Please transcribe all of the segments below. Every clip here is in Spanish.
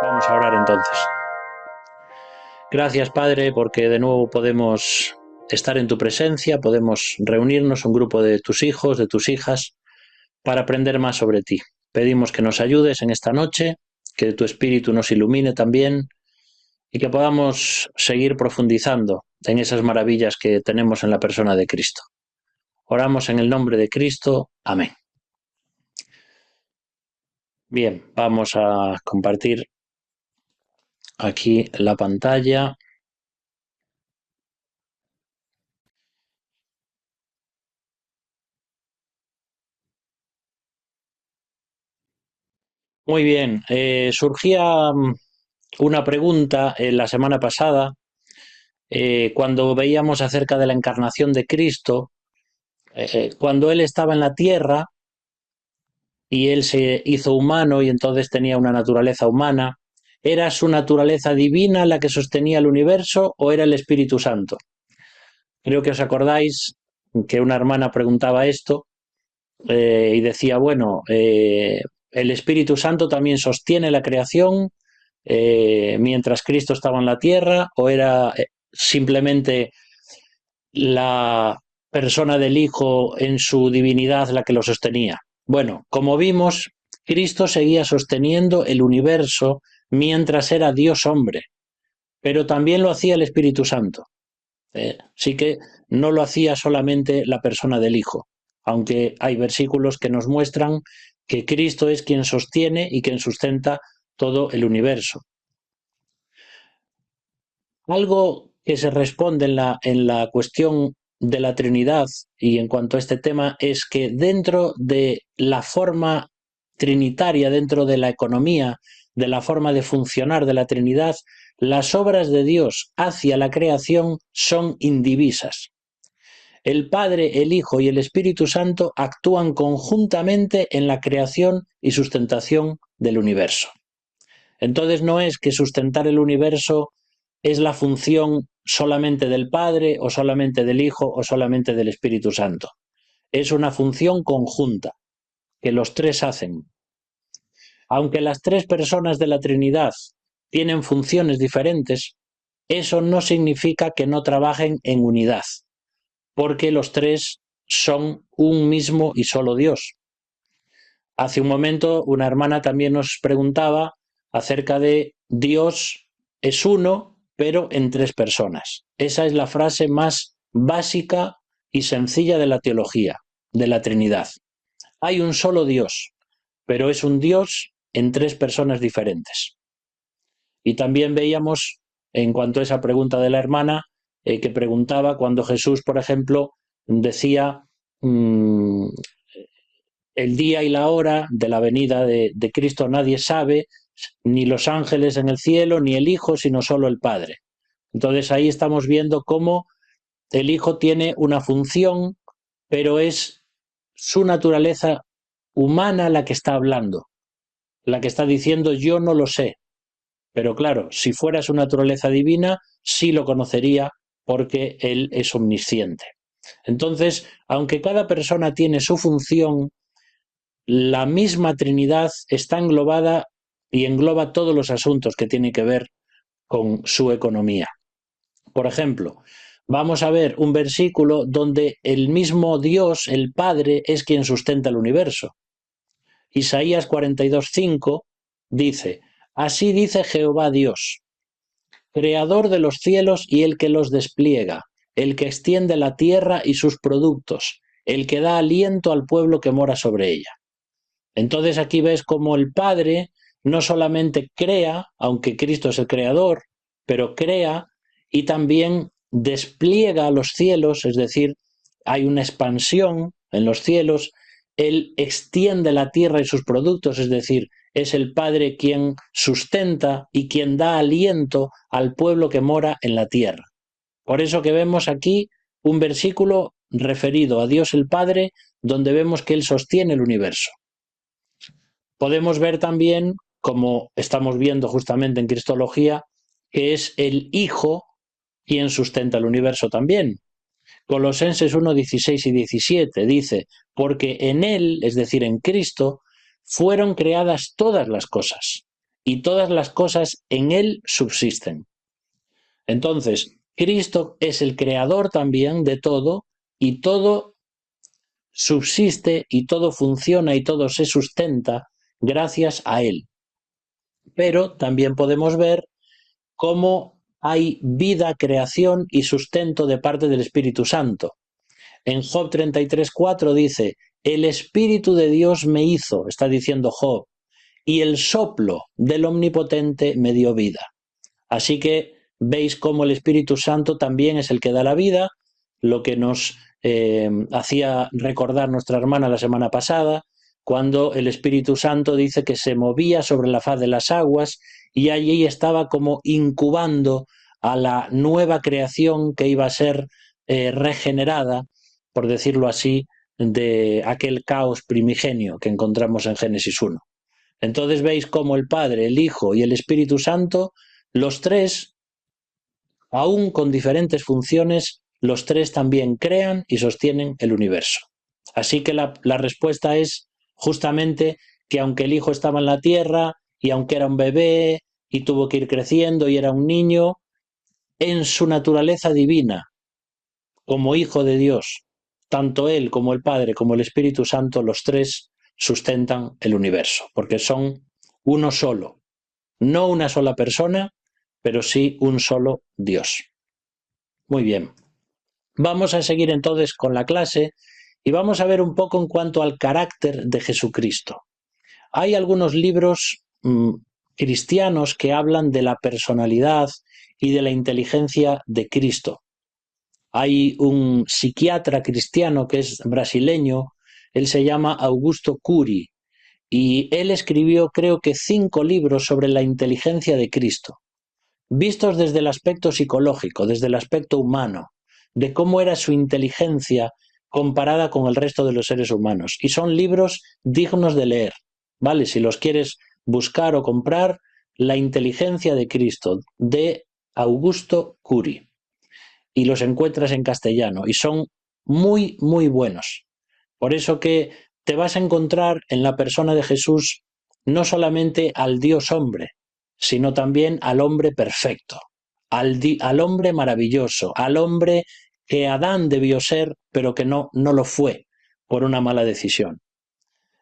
Vamos a orar entonces. Gracias, Padre, porque de nuevo podemos estar en tu presencia, podemos reunirnos un grupo de tus hijos, de tus hijas, para aprender más sobre ti. Pedimos que nos ayudes en esta noche, que tu Espíritu nos ilumine también y que podamos seguir profundizando en esas maravillas que tenemos en la persona de Cristo. Oramos en el nombre de Cristo. Amén. Bien, vamos a compartir aquí la pantalla. Muy bien, surgía una pregunta la semana pasada cuando veíamos acerca de la encarnación de Cristo, cuando Él estaba en la tierra y Él se hizo humano y entonces tenía una naturaleza humana. ¿Era su naturaleza divina la que sostenía el universo o era el Espíritu Santo? Creo que os acordáis que una hermana preguntaba esto y decía, bueno, el Espíritu Santo también sostiene la creación mientras Cristo estaba en la tierra, o era simplemente la persona del Hijo en su divinidad la que lo sostenía. Bueno, como vimos, Cristo seguía sosteniendo el universo mientras era Dios hombre, pero también lo hacía el Espíritu Santo. Sí que no lo hacía solamente la persona del Hijo, aunque hay versículos que nos muestran que Cristo es quien sostiene y quien sustenta todo el universo. Algo que se responde en la cuestión de la Trinidad y en cuanto a este tema es que dentro de la forma trinitaria, dentro de la economía, de la forma de funcionar de la Trinidad, las obras de Dios hacia la creación son indivisas. El Padre, el Hijo y el Espíritu Santo actúan conjuntamente en la creación y sustentación del universo. Entonces no es que sustentar el universo es la función solamente del Padre o solamente del Hijo o solamente del Espíritu Santo. Es una función conjunta que los tres hacen. Aunque las tres personas de la Trinidad tienen funciones diferentes, eso no significa que no trabajen en unidad, porque los tres son un mismo y solo Dios. Hace un momento una hermana también nos preguntaba acerca de Dios es uno, pero en tres personas. Esa es la frase más básica y sencilla de la teología, de la Trinidad. Hay un solo Dios, pero es un Dios en tres personas diferentes. Y también veíamos, en cuanto a esa pregunta de la hermana, que preguntaba cuando Jesús, por ejemplo, decía el día y la hora de la venida de Cristo nadie sabe, ni los ángeles en el cielo, ni el Hijo, sino solo el Padre. Entonces ahí estamos viendo cómo el Hijo tiene una función, pero es su naturaleza humana la que está hablando, la que está diciendo yo no lo sé. Pero claro, si fuera su naturaleza divina, sí lo conocería porque Él es omnisciente. Entonces, aunque cada persona tiene su función, la misma Trinidad está englobada y engloba todos los asuntos que tienen que ver con su economía. Por ejemplo, vamos a ver un versículo donde el mismo Dios, el Padre, es quien sustenta el universo. Isaías 42:5 dice, así dice Jehová Dios, creador de los cielos y el que los despliega, el que extiende la tierra y sus productos, el que da aliento al pueblo que mora sobre ella. Entonces aquí ves cómo el Padre no solamente crea, aunque Cristo es el creador, pero crea y también despliega los cielos, es decir, hay una expansión en los cielos, Él extiende la tierra y sus productos, es decir, es el Padre quien sustenta y quien da aliento al pueblo que mora en la tierra. Por eso que vemos aquí un versículo referido a Dios el Padre, donde vemos que Él sostiene el universo. Podemos ver también, como estamos viendo justamente en Cristología, que es el Hijo quien sustenta el universo también. Colosenses 1, 16 y 17 dice, porque en Él, es decir, en Cristo, fueron creadas todas las cosas, y todas las cosas en Él subsisten. Entonces, Cristo es el creador también de todo, y todo subsiste, y todo funciona, y todo se sustenta gracias a Él. Pero también podemos ver cómo hay vida, creación y sustento de parte del Espíritu Santo. En Job 33:4 dice, el Espíritu de Dios me hizo, está diciendo Job, y el soplo del Omnipotente me dio vida. Así que veis cómo el Espíritu Santo también es el que da la vida, lo que nos hacía recordar nuestra hermana la semana pasada, cuando el Espíritu Santo dice que se movía sobre la faz de las aguas y allí estaba como incubando a la nueva creación que iba a ser regenerada, por decirlo así, de aquel caos primigenio que encontramos en Génesis 1. Entonces veis cómo el Padre, el Hijo y el Espíritu Santo, los tres, aún con diferentes funciones, los tres también crean y sostienen el universo. Así que la respuesta es justamente que aunque el Hijo estaba en la tierra y aunque era un bebé y tuvo que ir creciendo y era un niño, en su naturaleza divina, como Hijo de Dios, tanto Él como el Padre como el Espíritu Santo, los tres sustentan el universo, porque son uno solo, no una sola persona, pero sí un solo Dios. Muy bien. Vamos a seguir entonces con la clase y vamos a ver un poco en cuanto al carácter de Jesucristo. Hay algunos libros cristianos que hablan de la personalidad y de la inteligencia de Cristo. Hay un psiquiatra cristiano que es brasileño, él se llama Augusto Cury, y él escribió creo que 5 libros sobre la inteligencia de Cristo, vistos desde el aspecto psicológico, desde el aspecto humano, de cómo era su inteligencia comparada con el resto de los seres humanos. Y son libros dignos de leer, ¿vale? Si los quieres buscar o comprar, La inteligencia de Cristo, de Augusto Cury. Y los encuentras en castellano y son muy, muy buenos. Por eso que te vas a encontrar en la persona de Jesús no solamente al Dios hombre, sino también al hombre perfecto, al hombre maravilloso, al hombre que Adán debió ser, pero que no lo fue por una mala decisión.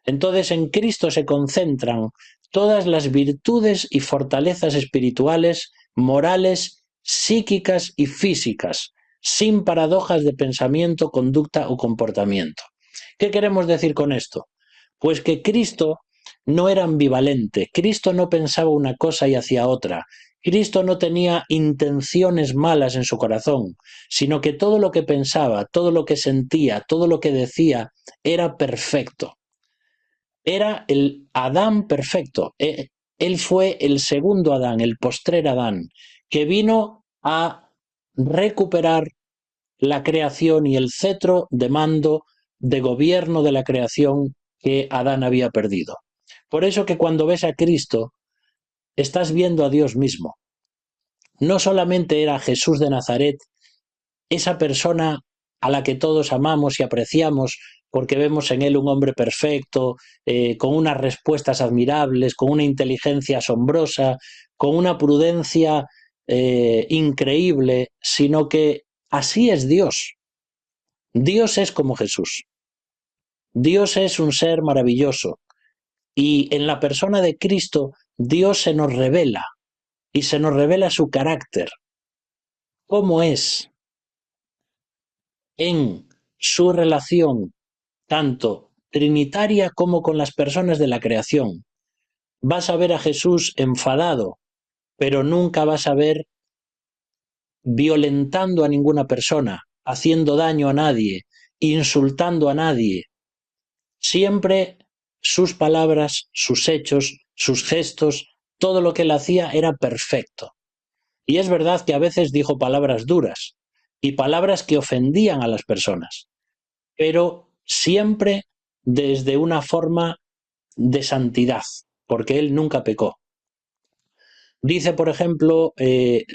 Entonces en Cristo se concentran todas las virtudes y fortalezas espirituales, morales, psíquicas y físicas, sin paradojas de pensamiento, conducta o comportamiento. ¿Qué queremos decir con esto? Pues que Cristo no era ambivalente, Cristo no pensaba una cosa y hacía otra, Cristo no tenía intenciones malas en su corazón, sino que todo lo que pensaba, todo lo que sentía, todo lo que decía era perfecto. Era el Adán perfecto. Él fue el segundo Adán, el postrer Adán, que vino a recuperar la creación y el cetro de mando, de gobierno de la creación que Adán había perdido. Por eso que cuando ves a Cristo, estás viendo a Dios mismo. No solamente era Jesús de Nazaret, esa persona a la que todos amamos y apreciamos porque vemos en él un hombre perfecto, con unas respuestas admirables, con una inteligencia asombrosa, con una prudencia increíble, sino que así es Dios. Dios es como Jesús. Dios es un ser maravilloso y en la persona de Cristo Dios se nos revela y se nos revela su carácter, cómo es en su relación tanto trinitaria como con las personas de la creación. Vas a ver a Jesús enfadado, pero nunca vas a ver violentando a ninguna persona, haciendo daño a nadie, insultando a nadie. Siempre sus palabras, sus hechos, sus gestos, todo lo que él hacía era perfecto. Y es verdad que a veces dijo palabras duras y palabras que ofendían a las personas, pero siempre desde una forma de santidad, porque él nunca pecó. Dice, por ejemplo,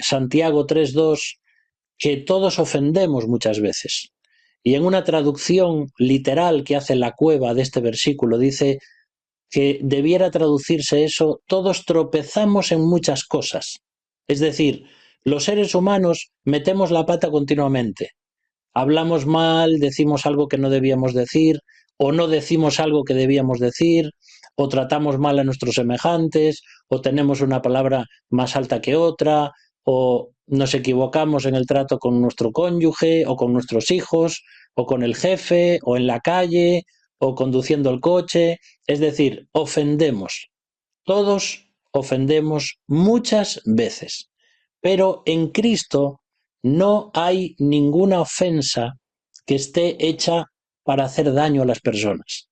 Santiago 3:2, que todos ofendemos muchas veces, Y en una traducción literal que hace la Cueva de este versículo dice que debiera traducirse eso: todos tropezamos en muchas cosas. Es decir, los seres humanos metemos la pata continuamente. Hablamos mal, decimos algo que no debíamos decir, o no decimos algo que debíamos decir, o tratamos mal a nuestros semejantes, o tenemos una palabra más alta que otra, o nos equivocamos en el trato con nuestro cónyuge, o con nuestros hijos, o con el jefe, o en la calle, o conduciendo el coche. Es decir, ofendemos. Todos ofendemos muchas veces. Pero en Cristo no hay ninguna ofensa que esté hecha para hacer daño a las personas.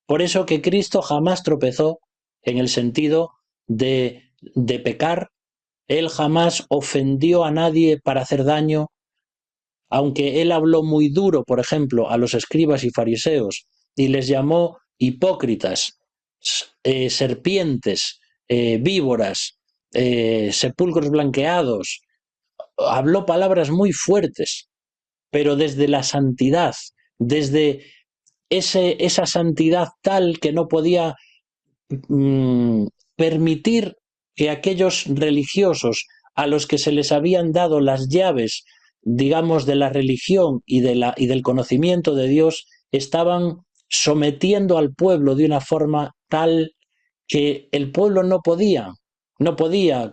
Por eso que Cristo jamás tropezó en el sentido de pecar. Él jamás ofendió a nadie para hacer daño, aunque él habló muy duro, por ejemplo, a los escribas y fariseos y les llamó hipócritas, serpientes, víboras, sepulcros blanqueados. Habló palabras muy fuertes, pero desde la santidad, desde esa santidad tal que no podía permitir que aquellos religiosos a los que se les habían dado las llaves, digamos, de la religión y del conocimiento de Dios, estaban sometiendo al pueblo de una forma tal que el pueblo no podía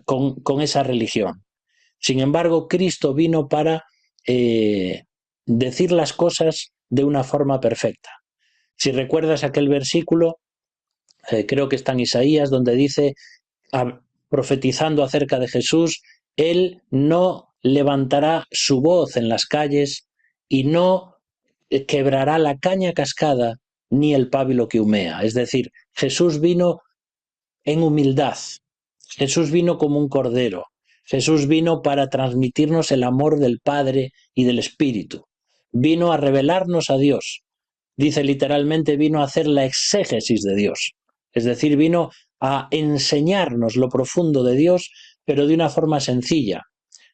con esa religión. Sin embargo, Cristo vino para decir las cosas de una forma perfecta. Si recuerdas aquel versículo, creo que está en Isaías, donde dice, profetizando acerca de Jesús: Él no levantará su voz en las calles y no quebrará la caña cascada ni el pábilo que humea. Es decir, Jesús vino en humildad. Jesús vino como un cordero. Jesús vino para transmitirnos el amor del Padre y del Espíritu. Vino a revelarnos a Dios. Dice literalmente, vino a hacer la exégesis de Dios. Es decir, vino a enseñarnos lo profundo de Dios, pero de una forma sencilla.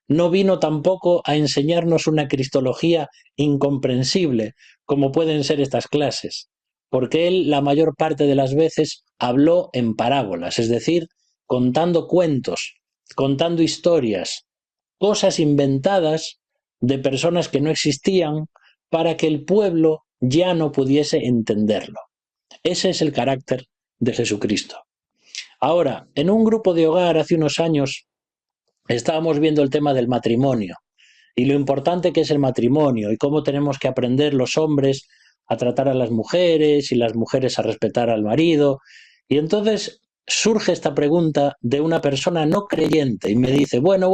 No vino tampoco a enseñarnos una cristología incomprensible, como pueden ser estas clases, porque él la mayor parte de las veces habló en parábolas, es decir, contando cuentos, contando historias, cosas inventadas de personas que no existían, para que el pueblo ya no pudiese entenderlo. Ese es el carácter de Jesucristo. Ahora, en un grupo de hogar hace unos años estábamos viendo el tema del matrimonio y lo importante que es el matrimonio y cómo tenemos que aprender los hombres a tratar a las mujeres y las mujeres a respetar al marido. Y entonces surge esta pregunta de una persona no creyente y me dice, bueno,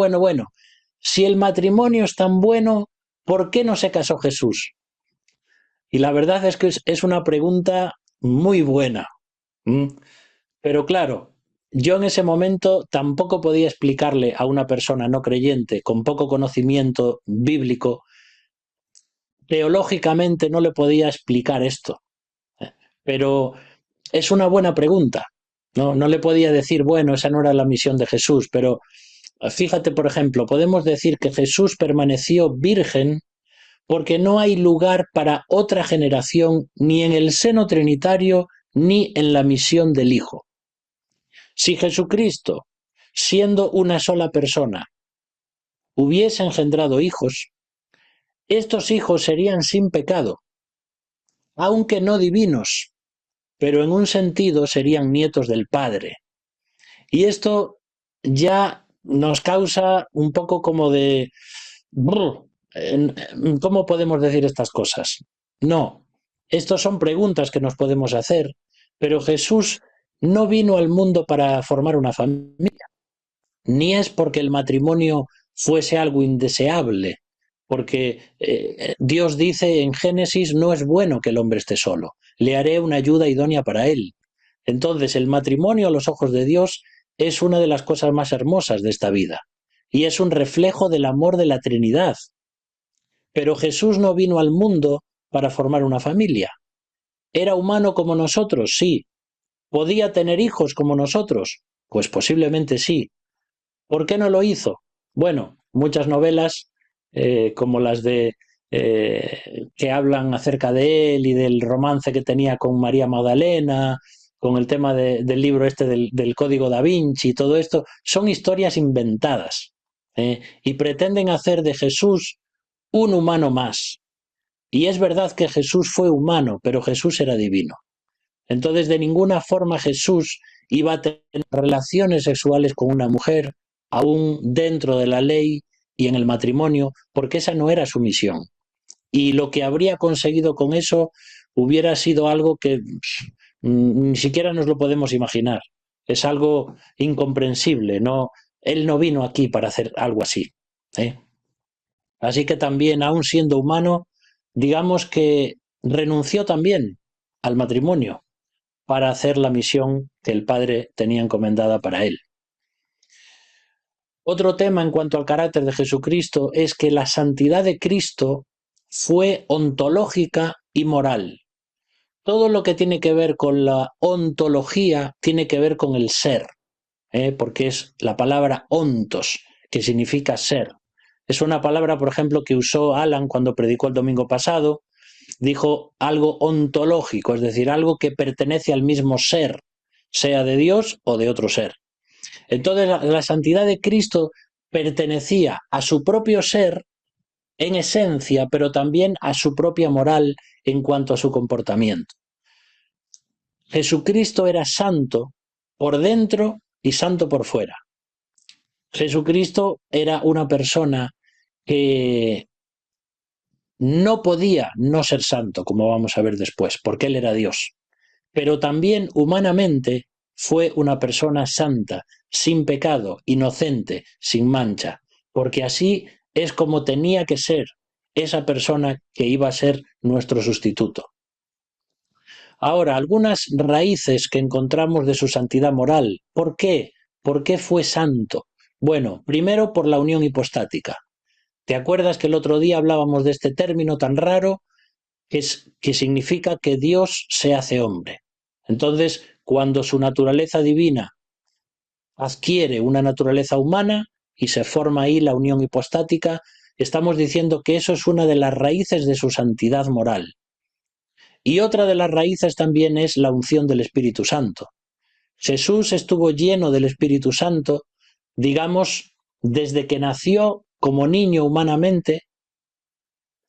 si el matrimonio es tan bueno, ¿por qué no se casó Jesús? Y la verdad es que es una pregunta muy buena. Pero claro, yo en ese momento tampoco podía explicarle a una persona no creyente con poco conocimiento bíblico, teológicamente no le podía explicar esto. Pero es una buena pregunta. No le podía decir, bueno, esa no era la misión de Jesús, pero fíjate, por ejemplo, podemos decir que Jesús permaneció virgen porque no hay lugar para otra generación ni en el seno trinitario ni en la misión del Hijo. Si Jesucristo, siendo una sola persona, hubiese engendrado hijos, estos hijos serían sin pecado, aunque no divinos, pero en un sentido serían nietos del Padre. Y esto ya nos causa un poco como de... ¿Cómo podemos decir estas cosas? No, estas son preguntas que nos podemos hacer, pero Jesús no vino al mundo para formar una familia, ni es porque el matrimonio fuese algo indeseable, porque Dios dice en Génesis, no es bueno que el hombre esté solo, le haré una ayuda idónea para él. Entonces, el matrimonio a los ojos de Dios es una de las cosas más hermosas de esta vida, y es un reflejo del amor de la Trinidad. Pero Jesús no vino al mundo para formar una familia. ¿Era humano como nosotros? Sí. ¿Podía tener hijos como nosotros? Pues posiblemente sí. ¿Por qué no lo hizo? Bueno, muchas novelas, como las de que hablan acerca de él y del romance que tenía con María Magdalena, con el tema del libro este del Código da Vinci, todo esto, son historias inventadas, y pretenden hacer de Jesús un humano más. Y es verdad que Jesús fue humano, pero Jesús era divino. Entonces, de ninguna forma Jesús iba a tener relaciones sexuales con una mujer, aún dentro de la ley y en el matrimonio, porque esa no era su misión. Y lo que habría conseguido con eso hubiera sido algo que ni siquiera nos lo podemos imaginar. Es algo incomprensible. No, él no vino aquí para hacer algo así, ¿eh? Así que también, aún siendo humano, digamos que renunció también al matrimonio para hacer la misión que el Padre tenía encomendada para él. Otro tema en cuanto al carácter de Jesucristo es que la santidad de Cristo fue ontológica y moral. Todo lo que tiene que ver con la ontología tiene que ver con el ser, porque es la palabra ontos, que significa ser. Es una palabra, por ejemplo, que usó Alan cuando predicó el domingo pasado. Dijo algo ontológico, es decir, algo que pertenece al mismo ser, sea de Dios o de otro ser. Entonces, la santidad de Cristo pertenecía a su propio ser en esencia, pero también a su propia moral en cuanto a su comportamiento. Jesucristo era santo por dentro y santo por fuera. Jesucristo era una persona que no podía no ser santo, como vamos a ver después, porque él era Dios. Pero también humanamente fue una persona santa, sin pecado, inocente, sin mancha, porque así es como tenía que ser esa persona que iba a ser nuestro sustituto. Ahora, algunas raíces que encontramos de su santidad moral. ¿Por qué? ¿Por qué fue santo? Bueno, primero por la unión hipostática. ¿Te acuerdas que el otro día hablábamos de este término tan raro que significa que Dios se hace hombre? Entonces, cuando su naturaleza divina adquiere una naturaleza humana y se forma ahí la unión hipostática, estamos diciendo que eso es una de las raíces de su santidad moral. Y otra de las raíces también es la unción del Espíritu Santo. Jesús estuvo lleno del Espíritu Santo, digamos, desde que nació como niño humanamente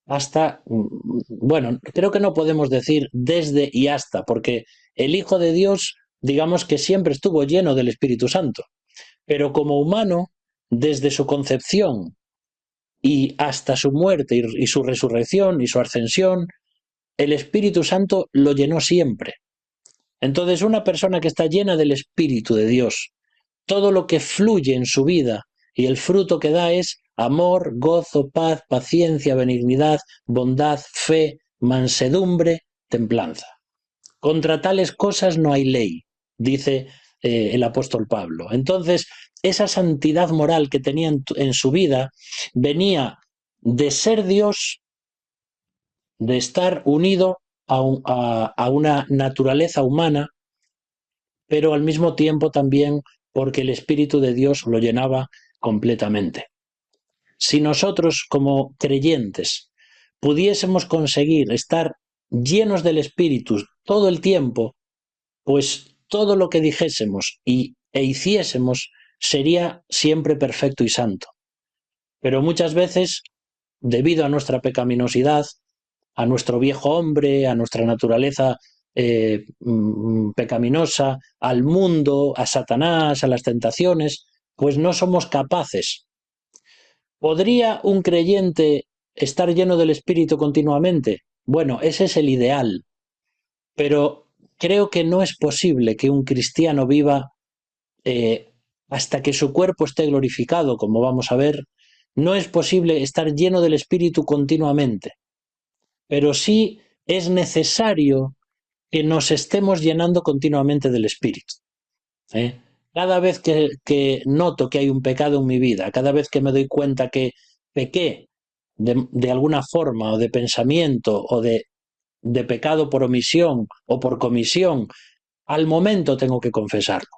hasta, bueno, creo que no podemos decir desde y hasta, porque el Hijo de Dios, digamos que siempre estuvo lleno del Espíritu Santo, pero como humano, desde su concepción y hasta su muerte y su resurrección y su ascensión, el Espíritu Santo lo llenó siempre. Entonces, una persona que está llena del Espíritu de Dios, todo lo que fluye en su vida y el fruto que da es amor, gozo, paz, paciencia, benignidad, bondad, fe, mansedumbre, templanza. Contra tales cosas no hay ley, dice el apóstol Pablo. Entonces, esa santidad moral que tenía en su vida venía de ser Dios, de estar unido a una naturaleza humana, pero al mismo tiempo también porque el Espíritu de Dios lo llenaba completamente. Si nosotros como creyentes pudiésemos conseguir estar llenos del Espíritu todo el tiempo, pues todo lo que dijésemos e hiciésemos sería siempre perfecto y santo. Pero muchas veces, debido a nuestra pecaminosidad, a nuestro viejo hombre, a nuestra naturaleza pecaminosa, al mundo, a Satanás, a las tentaciones, pues no somos capaces. ¿Podría un creyente estar lleno del Espíritu continuamente? Bueno, ese es el ideal, pero creo que no es posible que un cristiano viva hasta que su cuerpo esté glorificado, como vamos a ver. No es posible estar lleno del Espíritu continuamente, pero sí es necesario que nos estemos llenando continuamente del Espíritu. Cada vez que noto que hay un pecado en mi vida, cada vez que me doy cuenta que pequé de alguna forma o de pensamiento o de pecado por omisión o por comisión, al momento tengo que confesarlo.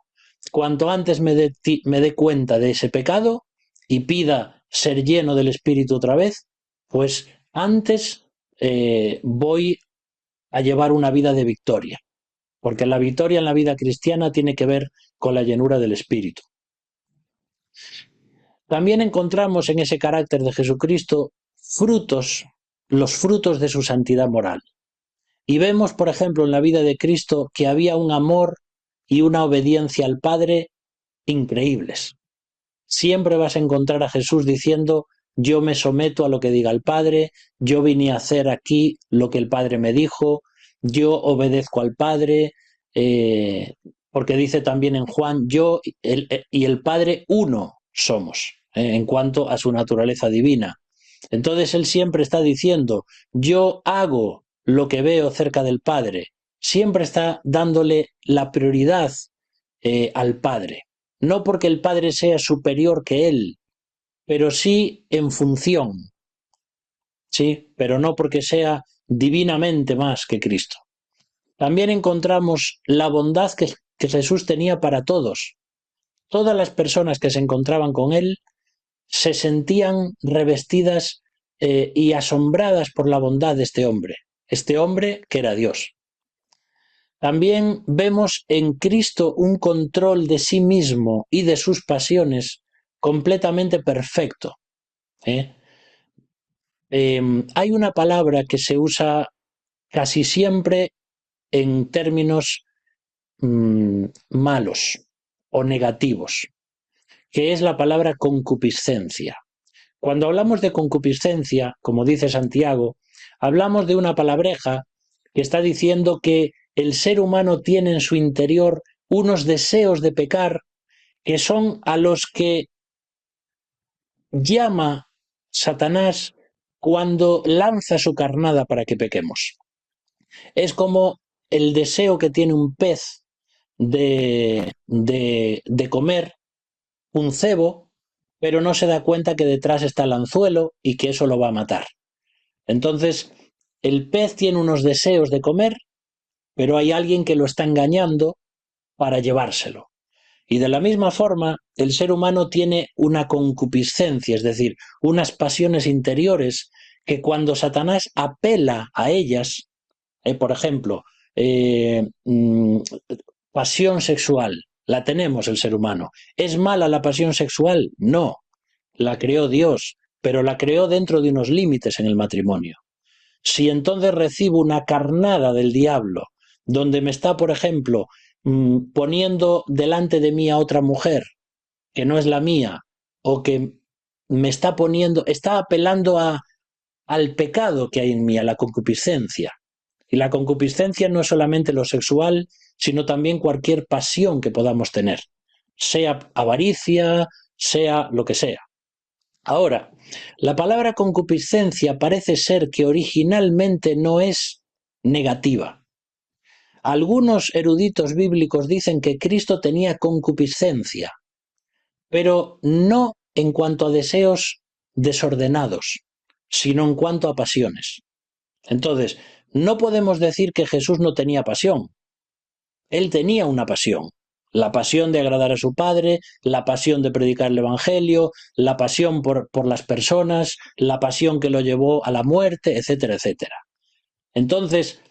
Cuanto antes me dé cuenta de ese pecado y pida ser lleno del Espíritu otra vez, pues Antes voy a llevar una vida de victoria, porque la victoria en la vida cristiana tiene que ver con la llenura del Espíritu. También encontramos en ese carácter de Jesucristo frutos, los frutos de su santidad moral. Y vemos, por ejemplo, en la vida de Cristo que había un amor y una obediencia al Padre increíbles. Siempre vas a encontrar a Jesús diciendo: yo me someto a lo que diga el Padre, yo vine a hacer aquí lo que el Padre me dijo, yo obedezco al Padre, porque dice también en Juan, yo y el Padre uno somos, en cuanto a su naturaleza divina. Entonces él siempre está diciendo: yo hago lo que veo cerca del Padre, siempre está dándole la prioridad al Padre. No porque el Padre sea superior que él, pero sí en función, sí, pero no porque sea divinamente más que Cristo. También encontramos la bondad que Jesús tenía para todos. Todas las personas que se encontraban con él se sentían revestidas y asombradas por la bondad de este hombre que era Dios. También vemos en Cristo un control de sí mismo y de sus pasiones completamente perfecto. ¿eh? Hay una palabra que se usa casi siempre en términos malos o negativos, que es la palabra concupiscencia. Cuando hablamos de concupiscencia, como dice Santiago, hablamos de una palabreja que está diciendo que el ser humano tiene en su interior unos deseos de pecar que son a los que llama Satanás cuando lanza su carnada para que pequemos. Es como el deseo que tiene un pez de comer un cebo, pero no se da cuenta que detrás está el anzuelo y que eso lo va a matar. Entonces, el pez tiene unos deseos de comer, pero hay alguien que lo está engañando para llevárselo. Y de la misma forma, el ser humano tiene una concupiscencia, es decir, unas pasiones interiores que cuando Satanás apela a ellas, por ejemplo, pasión sexual, la tenemos el ser humano. ¿Es mala la pasión sexual? No, la creó Dios, pero la creó dentro de unos límites en el matrimonio. Si entonces recibo una carnada del diablo, donde me está, por ejemplo, poniendo delante de mí a otra mujer que no es la mía, o que me está poniendo, está apelando al pecado que hay en mí, a la concupiscencia. Y la concupiscencia no es solamente lo sexual, sino también cualquier pasión que podamos tener, sea avaricia, sea lo que sea. Ahora, la palabra concupiscencia parece ser que originalmente no es negativa. Algunos eruditos bíblicos dicen que Cristo tenía concupiscencia, pero no en cuanto a deseos desordenados, sino en cuanto a pasiones. Entonces, no podemos decir que Jesús no tenía pasión. Él tenía una pasión. La pasión de agradar a su Padre, la pasión de predicar el Evangelio, la pasión por las personas, la pasión que lo llevó a la muerte, etcétera, etcétera. Entonces,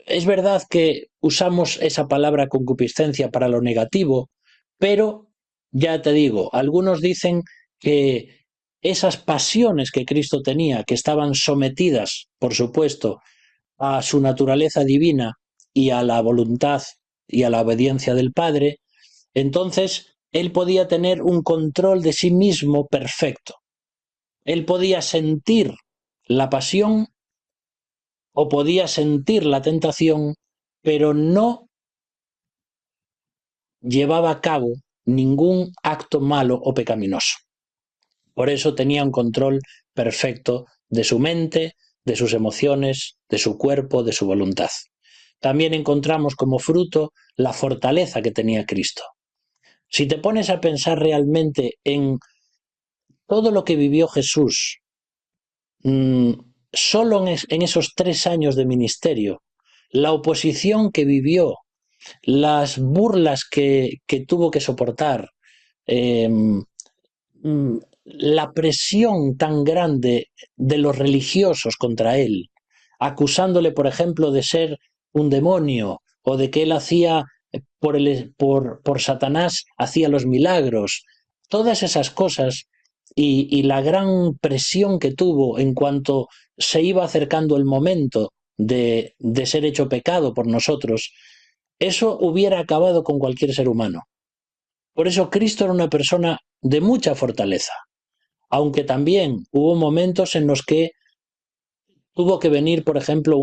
es verdad que usamos esa palabra concupiscencia para lo negativo, pero ya te digo, algunos dicen que esas pasiones que Cristo tenía, que estaban sometidas, por supuesto, a su naturaleza divina y a la voluntad y a la obediencia del Padre, entonces él podía tener un control de sí mismo perfecto. Él podía sentir la pasión o podía sentir la tentación, pero no llevaba a cabo ningún acto malo o pecaminoso. Por eso tenía un control perfecto de su mente, de sus emociones, de su cuerpo, de su voluntad. También encontramos como fruto la fortaleza que tenía Cristo. Si te pones a pensar realmente en todo lo que vivió Jesús, solo en esos 3 años de ministerio, la oposición que vivió, las burlas que tuvo que soportar, la presión tan grande de los religiosos contra él, acusándole, por ejemplo, de ser un demonio o de que él hacía por Satanás, hacía los milagros, todas esas cosas y la gran presión que tuvo en cuanto se iba acercando el momento de ser hecho pecado por nosotros, eso hubiera acabado con cualquier ser humano. Por eso Cristo era una persona de mucha fortaleza, aunque también hubo momentos en los que tuvo que venir, por ejemplo,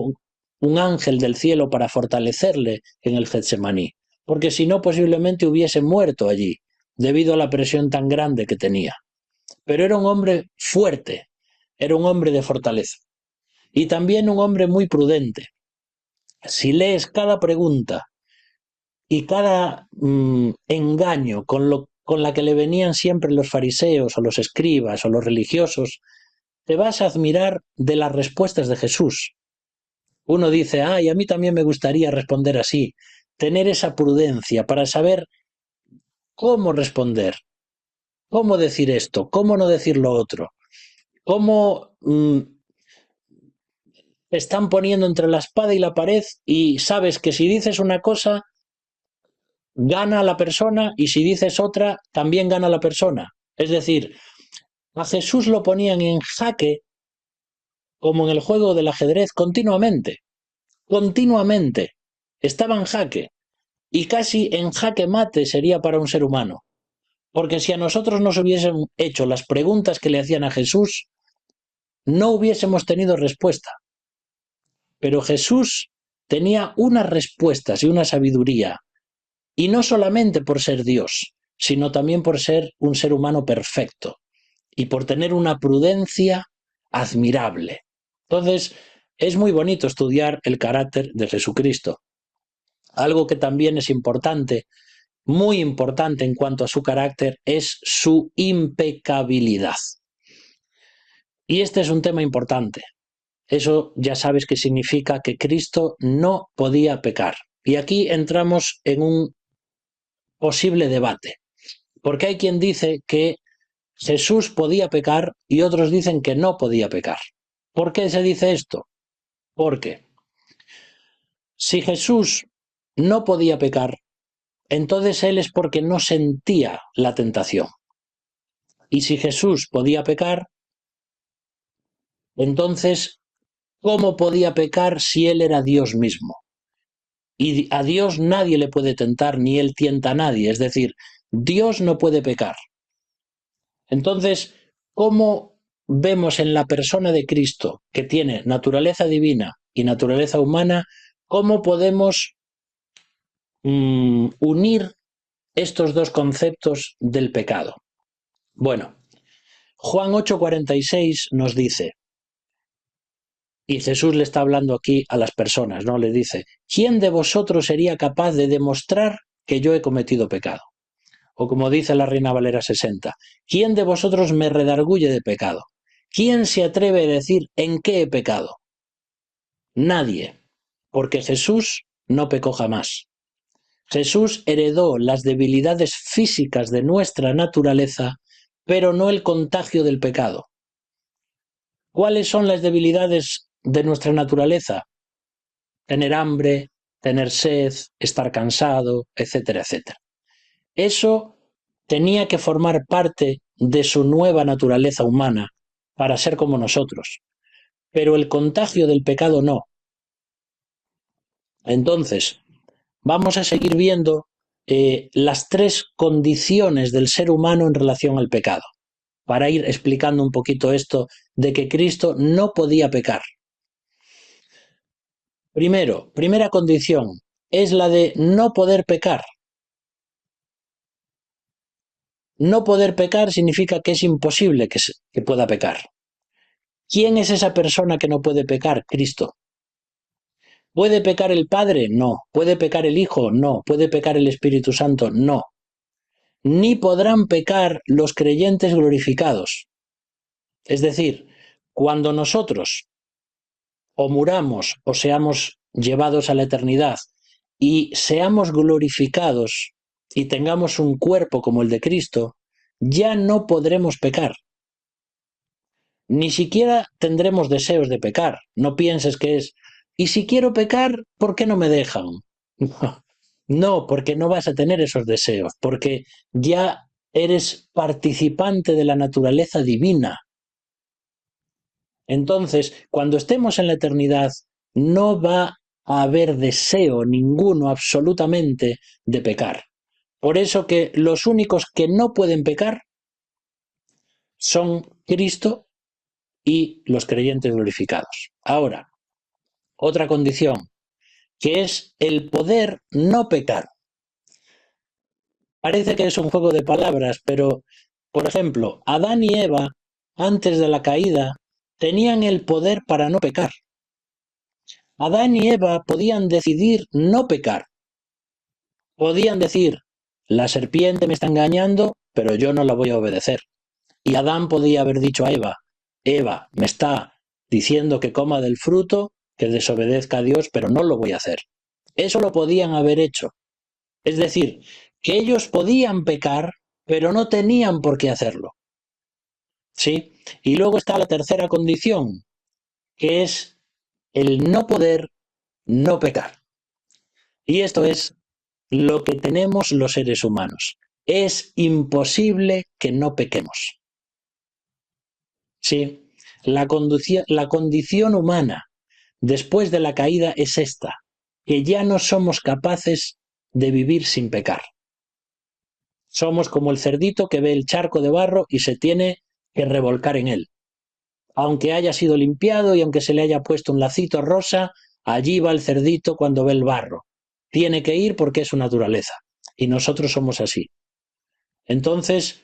un ángel del cielo para fortalecerle en el Getsemaní, porque si no posiblemente hubiese muerto allí, debido a la presión tan grande que tenía. Pero era un hombre fuerte, era un hombre de fortaleza y también un hombre muy prudente. Si lees cada pregunta y cada engaño con la que le venían siempre los fariseos o los escribas o los religiosos, te vas a admirar de las respuestas de Jesús. Uno dice, ay, a mí también me gustaría responder así, tener esa prudencia para saber cómo responder, cómo decir esto, cómo no decir lo otro, cómo te están poniendo entre la espada y la pared y sabes que si dices una cosa, gana la persona y si dices otra, también gana la persona. Es decir, a Jesús lo ponían en jaque, como en el juego del ajedrez, continuamente, continuamente. Estaba en jaque. Y casi en jaque mate sería para un ser humano. Porque si a nosotros nos hubiesen hecho las preguntas que le hacían a Jesús, no hubiésemos tenido respuesta. Pero Jesús tenía unas respuestas y una sabiduría, y no solamente por ser Dios, sino también por ser un ser humano perfecto y por tener una prudencia admirable. Entonces, es muy bonito estudiar el carácter de Jesucristo. Algo que también es importante, muy importante en cuanto a su carácter, es su impecabilidad. Y este es un tema importante. Eso ya sabes que significa que Cristo no podía pecar. Y aquí entramos en un posible debate, porque hay quien dice que Jesús podía pecar y otros dicen que no podía pecar. ¿Por qué se dice esto? Porque si Jesús no podía pecar, entonces él es porque no sentía la tentación. Y si Jesús podía pecar, entonces, ¿cómo podía pecar si él era Dios mismo? Y a Dios nadie le puede tentar, ni él tienta a nadie. Es decir, Dios no puede pecar. Entonces, ¿cómo vemos en la persona de Cristo, que tiene naturaleza divina y naturaleza humana, cómo podemos unir estos dos conceptos del pecado? Bueno, Juan 8:46 nos dice, y Jesús le está hablando aquí a las personas, ¿no? Le dice, ¿quién de vosotros sería capaz de demostrar que yo he cometido pecado? O como dice la Reina Valera 60, ¿quién de vosotros me redarguye de pecado? ¿Quién se atreve a decir en qué he pecado? Nadie, porque Jesús no pecó jamás. Jesús heredó las debilidades físicas de nuestra naturaleza, pero no el contagio del pecado. ¿Cuáles son las debilidades de nuestra naturaleza? Tener hambre, tener sed, estar cansado, etcétera, etcétera. Eso tenía que formar parte de su nueva naturaleza humana para ser como nosotros, pero el contagio del pecado no. Entonces, vamos a seguir viendo las tres condiciones del ser humano en relación al pecado, para ir explicando un poquito esto de que Cristo no podía pecar. Primero, primera condición, es la de no poder pecar. No poder pecar significa que es imposible que pueda pecar. ¿Quién es esa persona que no puede pecar? Cristo. ¿Puede pecar el Padre? No. ¿Puede pecar el Hijo? No. ¿Puede pecar el Espíritu Santo? No. Ni podrán pecar los creyentes glorificados. Es decir, cuando nosotros o muramos o seamos llevados a la eternidad y seamos glorificados y tengamos un cuerpo como el de Cristo, ya no podremos pecar. ni siquiera tendremos deseos de pecar. No pienses que es, y si quiero pecar, ¿por qué no me dejan? No, porque no vas a tener esos deseos, porque ya eres participante de la naturaleza divina. Entonces, cuando estemos en la eternidad, no va a haber deseo ninguno absolutamente de pecar. Por eso que los únicos que no pueden pecar son Cristo y los creyentes glorificados. Ahora, otra condición, que es el poder no pecar. Parece que es un juego de palabras, pero, por ejemplo, Adán y Eva, antes de la caída, tenían el poder para no pecar. Adán y Eva podían decidir no pecar. Podían decir, la serpiente me está engañando, pero yo no la voy a obedecer. Y Adán podía haber dicho a Eva, Eva me está diciendo que coma del fruto, que desobedezca a Dios, pero no lo voy a hacer. Eso lo podían haber hecho. Es decir, que ellos podían pecar, pero no tenían por qué hacerlo. ¿Sí? Y luego está la tercera condición, que es el no poder no pecar. Y esto es lo que tenemos los seres humanos. Es imposible que no pequemos. Sí, la condición humana después de la caída es esta, que ya no somos capaces de vivir sin pecar. Somos como el cerdito que ve el charco de barro y se tiene que revolcar en él. Aunque haya sido limpiado y aunque se le haya puesto un lacito rosa, allí va el cerdito cuando ve el barro. Tiene que ir porque es su naturaleza. Y nosotros somos así. Entonces,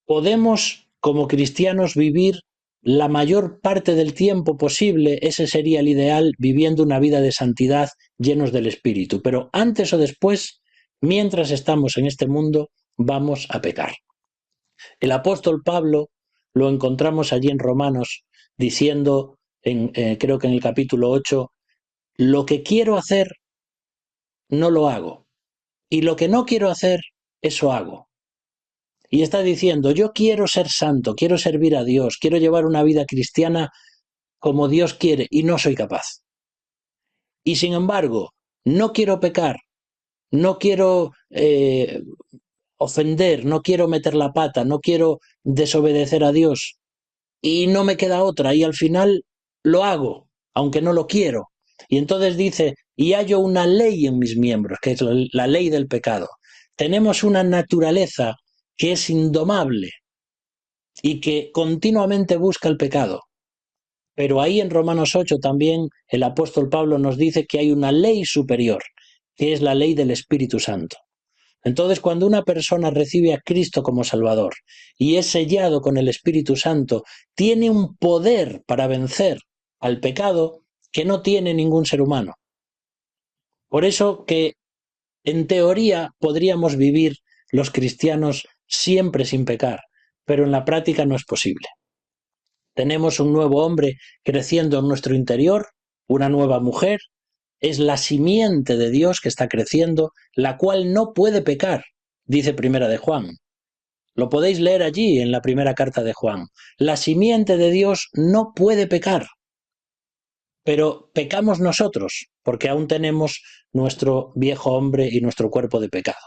podemos como cristianos vivir la mayor parte del tiempo posible, ese sería el ideal, viviendo una vida de santidad llenos del Espíritu. Pero antes o después, mientras estamos en este mundo, vamos a pecar. El apóstol Pablo lo encontramos allí en Romanos diciendo, creo que en el capítulo 8, lo que quiero hacer no lo hago, y lo que no quiero hacer, eso hago. Y está diciendo, yo quiero ser santo, quiero servir a Dios, quiero llevar una vida cristiana como Dios quiere, y no soy capaz. Y sin embargo, no quiero pecar, no quiero ofender, no quiero meter la pata, no quiero desobedecer a Dios, y no me queda otra, y al final lo hago, aunque no lo quiero. Y entonces dice, y hallo una ley en mis miembros, que es la ley del pecado. Tenemos una naturaleza que es indomable y que continuamente busca el pecado. Pero ahí en Romanos 8 también el apóstol Pablo nos dice que hay una ley superior, que es la ley del Espíritu Santo. Entonces, cuando una persona recibe a Cristo como Salvador y es sellado con el Espíritu Santo, tiene un poder para vencer al pecado que no tiene ningún ser humano. Por eso que, en teoría, podríamos vivir los cristianos siempre sin pecar, pero en la práctica no es posible. Tenemos un nuevo hombre creciendo en nuestro interior, una nueva mujer, es la simiente de Dios que está creciendo, la cual no puede pecar, dice Primera de Juan. Lo podéis leer allí en la primera carta de Juan. La simiente de Dios no puede pecar, pero pecamos nosotros, porque aún tenemos nuestro viejo hombre y nuestro cuerpo de pecado.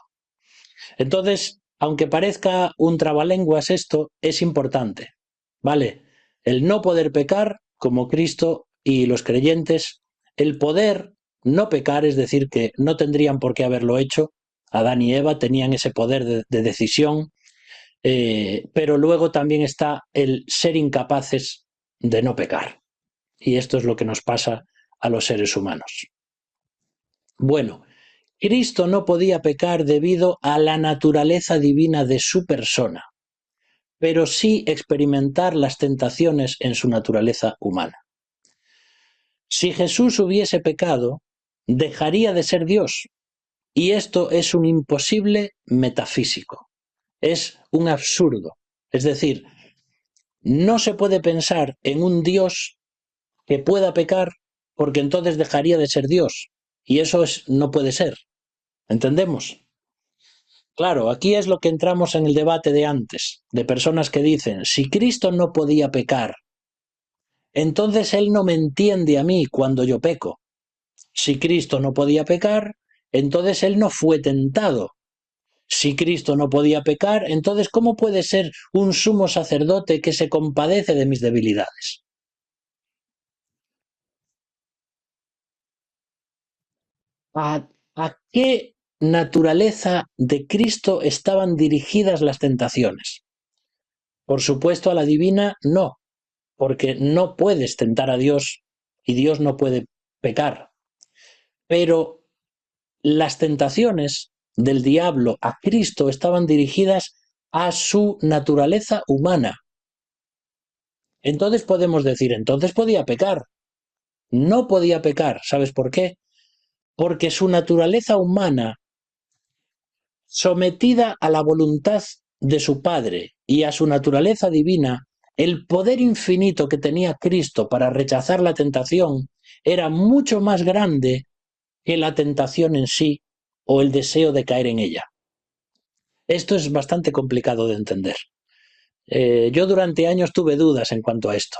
Entonces, aunque parezca un trabalenguas esto, es importante, ¿vale? El no poder pecar, como Cristo y los creyentes, el poder no pecar, es decir, que no tendrían por qué haberlo hecho, Adán y Eva tenían ese poder de decisión, pero luego también está el ser incapaces de no pecar. Y esto es lo que nos pasa a los seres humanos. Bueno, Cristo no podía pecar debido a la naturaleza divina de su persona, pero sí experimentar las tentaciones en su naturaleza humana. Si Jesús hubiese pecado, dejaría de ser Dios, y esto es un imposible metafísico, es un absurdo. Es decir, no se puede pensar en un Dios que pueda pecar porque entonces dejaría de ser Dios, y eso no puede ser. ¿Entendemos? Claro, aquí es lo que entramos en el debate de antes, de personas que dicen, si Cristo no podía pecar, entonces Él no me entiende a mí cuando yo peco. Si Cristo no podía pecar, entonces Él no fue tentado. Si Cristo no podía pecar, entonces ¿cómo puede ser un sumo sacerdote que se compadece de mis debilidades? ¿A qué naturaleza de Cristo estaban dirigidas las tentaciones? Por supuesto, a la divina no, porque no puedes tentar a Dios y Dios no puede pecar. Pero las tentaciones del diablo a Cristo estaban dirigidas a su naturaleza humana. Entonces podemos decir, entonces podía pecar. No podía pecar. ¿Sabes por qué? Porque su naturaleza humana, sometida a la voluntad de su Padre y a su naturaleza divina, el poder infinito que tenía Cristo para rechazar la tentación era mucho más grande que la tentación en sí o el deseo de caer en ella. Esto es bastante complicado de entender. Yo durante años tuve dudas en cuanto a esto.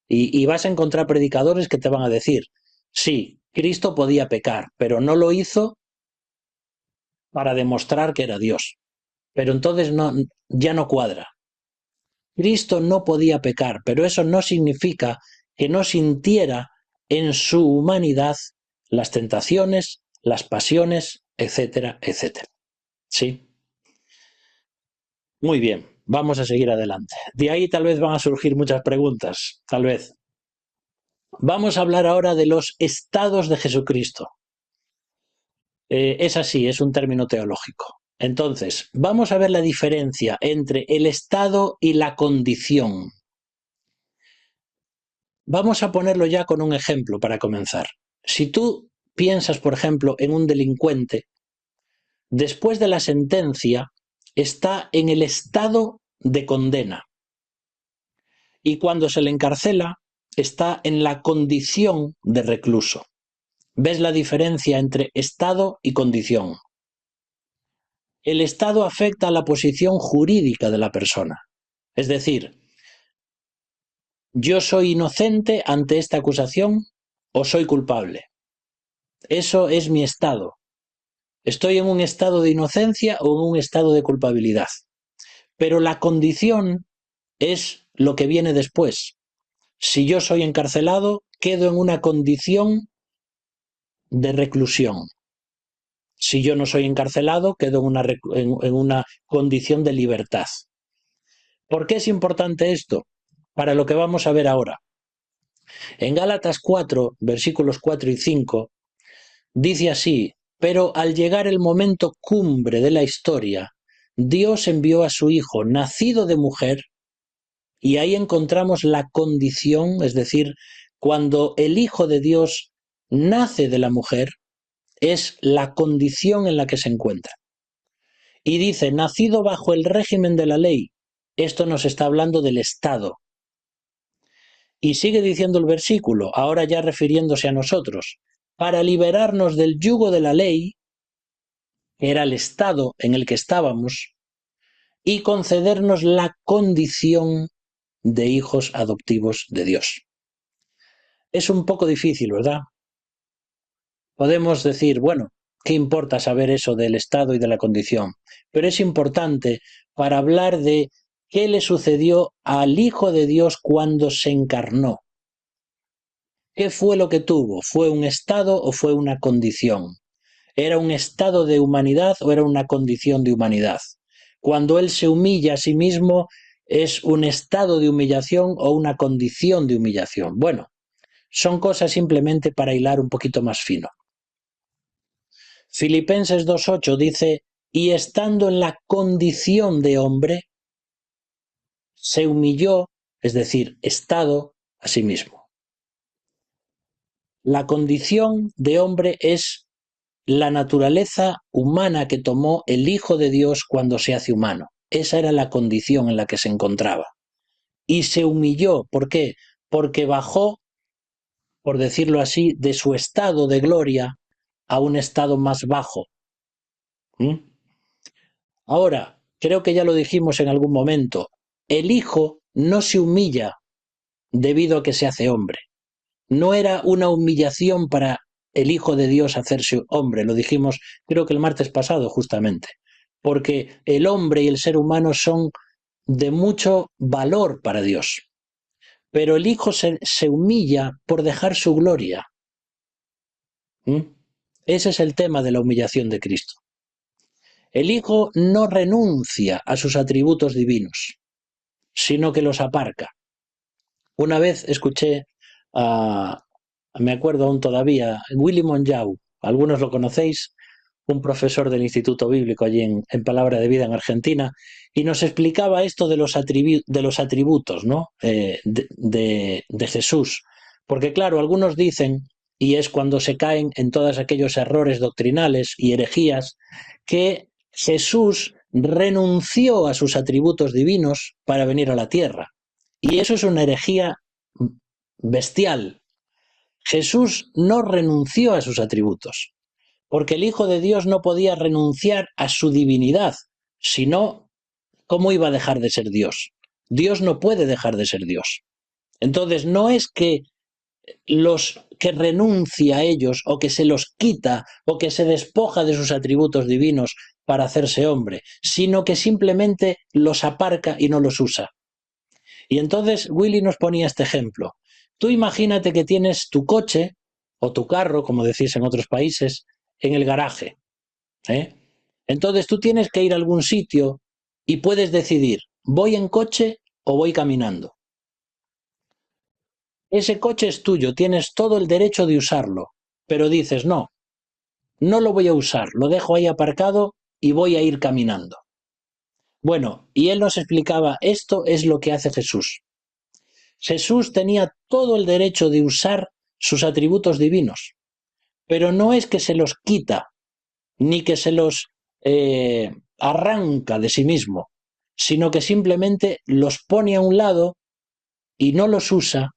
Y vas a encontrar predicadores que te van a decir, sí, Cristo podía pecar, pero no lo hizo para demostrar que era Dios. Pero entonces no, ya no cuadra. Cristo no podía pecar, pero eso no significa que no sintiera en su humanidad las tentaciones, las pasiones, etcétera, etcétera. ¿Sí? Muy bien, vamos a seguir adelante. De ahí tal vez van a surgir muchas preguntas, tal vez. Vamos a hablar ahora de los estados de Jesucristo. Es así, es un término teológico. Entonces, vamos a ver la diferencia entre el estado y la condición. Vamos a ponerlo ya con un ejemplo para comenzar. Si tú piensas, por ejemplo, en un delincuente, después de la sentencia está en el estado de condena y cuando se le encarcela está en la condición de recluso. ¿Ves la diferencia entre estado y condición? El estado afecta a la posición jurídica de la persona. Es decir, ¿yo soy inocente ante esta acusación o soy culpable? Eso es mi estado. ¿Estoy en un estado de inocencia o en un estado de culpabilidad? Pero la condición es lo que viene después. Si yo soy encarcelado, quedo en una condición de reclusión. Si yo no soy encarcelado, quedo en una condición de libertad. ¿Por qué es importante esto? Para lo que vamos a ver ahora. En Gálatas 4, versículos 4 y 5, dice así: pero al llegar el momento cumbre de la historia, Dios envió a su Hijo, nacido de mujer, y ahí encontramos la condición, es decir, cuando el Hijo de Dios nace de la mujer, es la condición en la que se encuentra. Y dice, nacido bajo el régimen de la ley. Esto nos está hablando del Estado. Y sigue diciendo el versículo, ahora ya refiriéndose a nosotros, para liberarnos del yugo de la ley, que era el estado en el que estábamos, y concedernos la condición de hijos adoptivos de Dios. Es un poco difícil, ¿verdad? Podemos decir, bueno, ¿qué importa saber eso del estado y de la condición? Pero es importante para hablar de qué le sucedió al Hijo de Dios cuando se encarnó. ¿Qué fue lo que tuvo? ¿Fue un estado o fue una condición? ¿Era un estado de humanidad o era una condición de humanidad? Cuando Él se humilla a sí mismo, ¿es un estado de humillación o una condición de humillación? Bueno, son cosas simplemente para hilar un poquito más fino. Filipenses 2.8 dice, y estando en la condición de hombre, se humilló, es decir, estado a sí mismo. La condición de hombre es la naturaleza humana que tomó el Hijo de Dios cuando se hace humano. Esa era la condición en la que se encontraba. Y se humilló. ¿Por qué? Porque bajó, por decirlo así, de su estado de gloria a un estado más bajo. Ahora, creo que ya lo dijimos en algún momento, el Hijo no se humilla debido a que se hace hombre. No era una humillación para el Hijo de Dios hacerse hombre, lo dijimos creo que el martes pasado justamente, porque el hombre y el ser humano son de mucho valor para Dios, pero el Hijo se humilla por dejar su gloria. Ese es el tema de la humillación de Cristo. El Hijo no renuncia a sus atributos divinos, sino que los aparca. Una vez escuché me acuerdo aún todavía, Willy Monjau, algunos lo conocéis, un profesor del Instituto Bíblico allí en Palabra de Vida en Argentina, y nos explicaba esto de los atributos, ¿no? de Jesús. Porque claro, algunos dicen, y es cuando se caen en todos aquellos errores doctrinales y herejías, que Jesús renunció a sus atributos divinos para venir a la tierra. Y eso es una herejía bestial. Jesús no renunció a sus atributos, porque el Hijo de Dios no podía renunciar a su divinidad, sino, ¿cómo iba a dejar de ser Dios? Dios no puede dejar de ser Dios. Entonces, no es que los que renuncia a ellos o que se los quita o que se despoja de sus atributos divinos para hacerse hombre, sino que simplemente los aparca y no los usa. Y entonces Willy nos ponía este ejemplo. Tú imagínate que tienes tu coche o tu carro, como decís en otros países, en el garaje. Entonces tú tienes que ir a algún sitio y puedes decidir, ¿voy en coche o voy caminando? Ese coche es tuyo, tienes todo el derecho de usarlo, pero dices, no, no lo voy a usar, lo dejo ahí aparcado y voy a ir caminando. Bueno, y él nos explicaba, esto es lo que hace Jesús. Jesús tenía todo el derecho de usar sus atributos divinos, pero no es que se los quita, ni que se los arranca de sí mismo, sino que simplemente los pone a un lado y no los usa